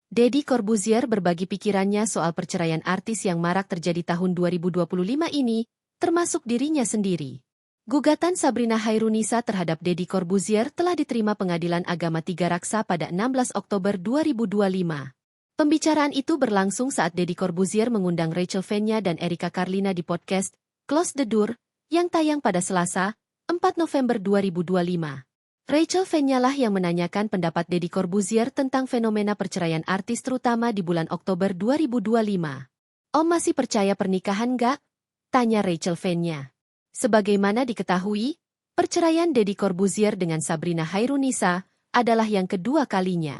Deddy Corbuzier berbagi pikirannya soal perceraian artis yang marak terjadi tahun 2025 ini, termasuk dirinya sendiri. Gugatan Sabrina Hairunisa terhadap Deddy Corbuzier telah diterima Pengadilan Agama Tiga Raksa pada 16 Oktober 2025. Pembicaraan itu berlangsung saat Deddy Corbuzier mengundang Rachel Fenya dan Erika Carlina di podcast Close the Door yang tayang pada Selasa, 4 November 2025. Rachel Fenya lah yang menanyakan pendapat Deddy Corbuzier tentang fenomena perceraian artis terutama di bulan Oktober 2025. "Om masih percaya pernikahan nggak?" tanya Rachel Fenya. Sebagaimana diketahui, perceraian Deddy Corbuzier dengan Sabrina Hairunisa adalah yang kedua kalinya.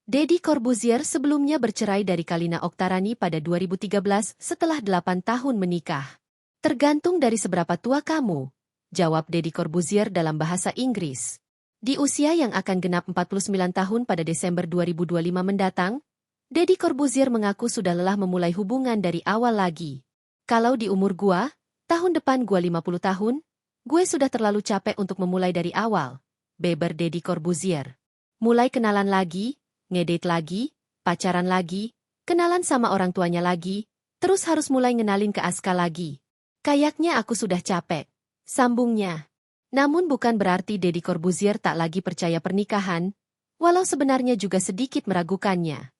Deddy Corbuzier sebelumnya bercerai dari Kalina Oktarani pada 2013 setelah 8 tahun menikah. "Tergantung dari seberapa tua kamu," jawab Deddy Corbuzier dalam bahasa Inggris. Di usia yang akan genap 49 tahun pada Desember 2025 mendatang, Deddy Corbuzier mengaku sudah lelah memulai hubungan dari awal lagi. "Kalau di umur gua, tahun depan gua 50 tahun, gue sudah terlalu capek untuk memulai dari awal," beber Deddy Corbuzier. "Mulai kenalan lagi, ngedate lagi, pacaran lagi, kenalan sama orang tuanya lagi, terus harus mulai ngenalin ke Aska lagi. Kayaknya aku sudah capek," sambungnya. Namun bukan berarti Deddy Corbuzier tak lagi percaya pernikahan, walau sebenarnya juga sedikit meragukannya.